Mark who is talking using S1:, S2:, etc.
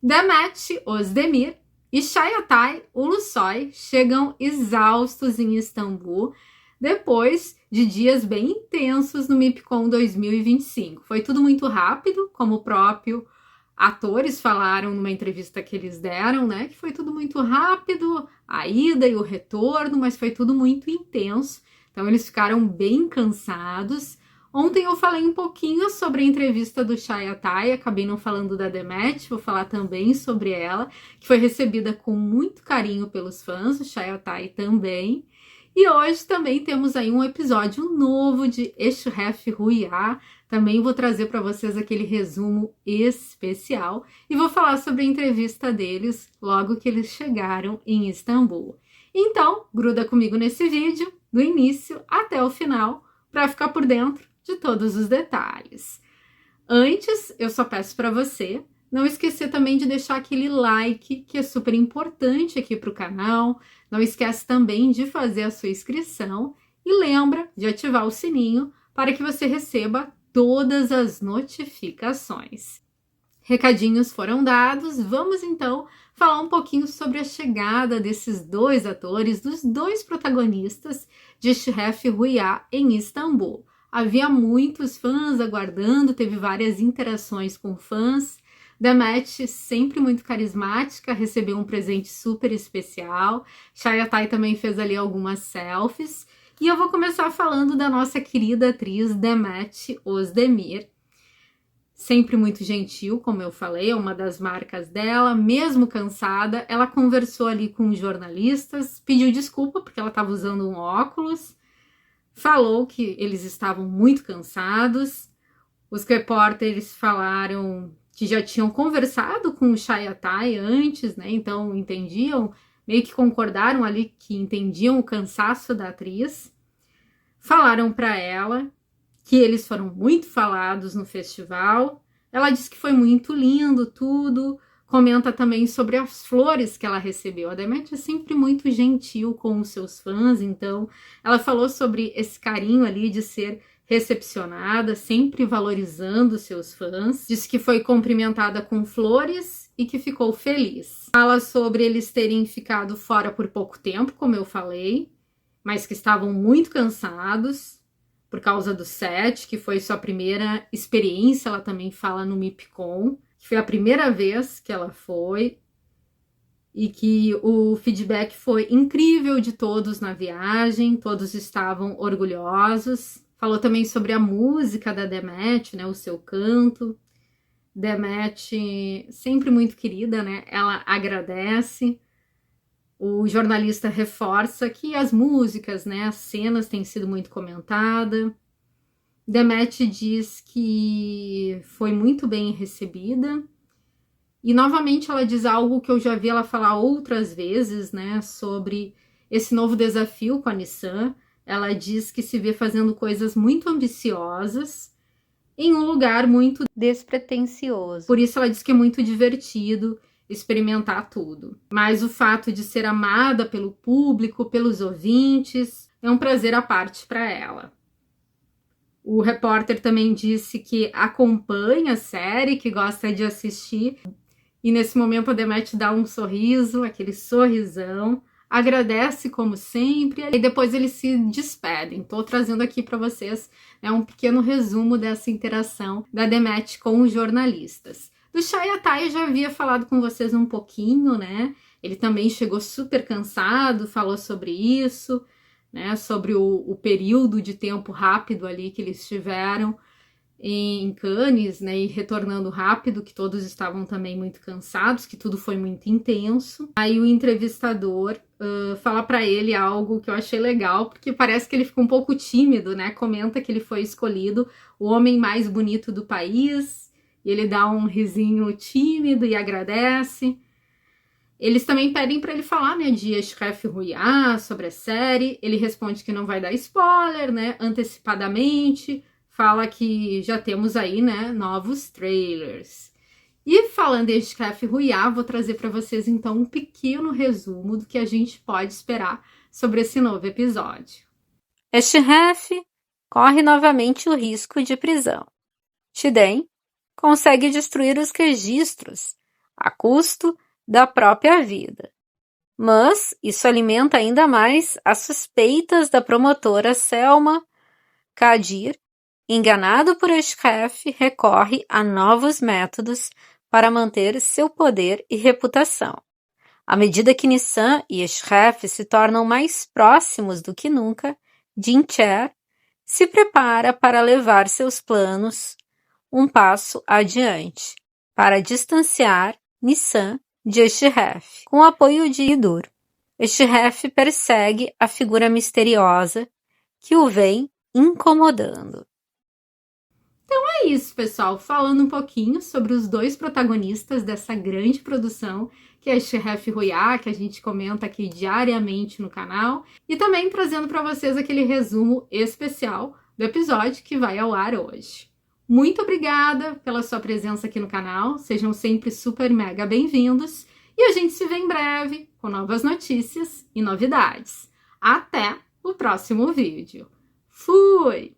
S1: Demet Özdemir e Çağatay Ulusoy chegam exaustos em Istambul depois de dias bem intensos no MIPCOM 2025. Foi tudo muito rápido, como o próprio atores falaram numa entrevista que eles deram, né? Que foi tudo muito rápido, a ida e o retorno, mas foi tudo muito intenso. Então eles ficaram bem cansados. Ontem eu falei um pouquinho sobre a entrevista do Çağatay, acabei não falando da Demet, vou falar também sobre ela, que foi recebida com muito carinho pelos fãs, o Çağatay também. E hoje também temos aí um episódio novo de Eşref Rüya. Também vou trazer para vocês aquele resumo especial e vou falar sobre a entrevista deles logo que eles chegaram em Istambul. Então, gruda comigo nesse vídeo, do início até o final, para ficar por dentro de todos os detalhes. Antes, eu só peço para você não esquecer também de deixar aquele like, que é super importante aqui para o canal. Não esquece também de fazer a sua inscrição e lembra de ativar o sininho para que você receba todas as notificações. Recadinhos foram dados, vamos então falar um pouquinho sobre a chegada desses dois atores, dos dois protagonistas de Eşref Rüya em Istambul. Havia muitos fãs aguardando, teve várias interações com fãs. Demet, sempre muito carismática, recebeu um presente super especial. Çağatay também fez ali algumas selfies. E eu vou começar falando da nossa querida atriz Demet Özdemir. Sempre muito gentil, como eu falei, é uma das marcas dela. Mesmo cansada, ela conversou ali com os jornalistas, pediu desculpa porque ela estava usando um óculos. Falou que eles estavam muito cansados. Os repórteres falaram que já tinham conversado com o Çağatay antes, né? Então entendiam, meio que concordaram ali que entendiam o cansaço da atriz. Falaram para ela que eles foram muito falados no festival. Ela disse que foi muito lindo tudo. Comenta também sobre as flores que ela recebeu. A Demet é sempre muito gentil com os seus fãs, então ela falou sobre esse carinho ali de ser recepcionada, sempre valorizando seus fãs. Disse que foi cumprimentada com flores e que ficou feliz. Fala sobre eles terem ficado fora por pouco tempo, como eu falei, mas que estavam muito cansados por causa do set, que foi sua primeira experiência. Ela também fala no MIPCOM, que foi a primeira vez que ela foi, e que o feedback foi incrível de todos na viagem, todos estavam orgulhosos. Falou também sobre a música da Demet, né, o seu canto. Demet, sempre muito querida, né, ela agradece. O jornalista reforça que as músicas, né, as cenas têm sido muito comentadas. Demet diz que foi muito bem recebida. E novamente ela diz algo que eu já vi ela falar outras vezes, né, sobre esse novo desafio com a Nissan. Ela diz que se vê fazendo coisas muito ambiciosas em um lugar muito despretensioso. Por isso ela diz que é muito divertido experimentar tudo. Mas o fato de ser amada pelo público, pelos ouvintes, é um prazer à parte para ela. O repórter também disse que acompanha a série, que gosta de assistir. E nesse momento a Demet dá um sorriso, aquele sorrisão, agradece como sempre, e depois eles se despedem. Estou trazendo aqui para vocês, né, um pequeno resumo dessa interação da Demet com os jornalistas. Do Çağatay eu já havia falado com vocês um pouquinho, né? Ele também chegou super cansado, falou sobre isso, né? Sobre o período de tempo rápido ali que eles tiveram em Cannes, né, e retornando rápido, que todos estavam também muito cansados, que tudo foi muito intenso. Aí o entrevistador fala para ele algo que eu achei legal, porque parece que ele fica um pouco tímido, né, comenta que ele foi escolhido o homem mais bonito do país, e ele dá um risinho tímido e agradece. Eles também pedem para ele falar, né, de Eşref Rüya, sobre a série. Ele responde que não vai dar spoiler, né, antecipadamente. Fala que já temos aí, né, novos trailers. E falando em Eşref Rüya, vou trazer para vocês então um pequeno resumo do que a gente pode esperar sobre esse novo episódio.
S2: Eşref corre novamente o risco de prisão. Çiğdem consegue destruir os registros a custo da própria vida. Mas isso alimenta ainda mais as suspeitas da promotora Selma Kadir. Enganado por Eschref, recorre a novos métodos para manter seu poder e reputação. À medida que Nissan e Eschref se tornam mais próximos do que nunca, Dincher se prepara para levar seus planos um passo adiante, para distanciar Nissan de Eschref. Com o apoio de Idur, Eschref persegue a figura misteriosa que o vem incomodando.
S1: É isso, pessoal. Falando um pouquinho sobre os dois protagonistas dessa grande produção, que é Eschref Royat, que a gente comenta aqui diariamente no canal, e também trazendo para vocês aquele resumo especial do episódio que vai ao ar hoje. Muito obrigada pela sua presença aqui no canal, sejam sempre super mega bem-vindos, e a gente se vê em breve com novas notícias e novidades. Até o próximo vídeo. Fui!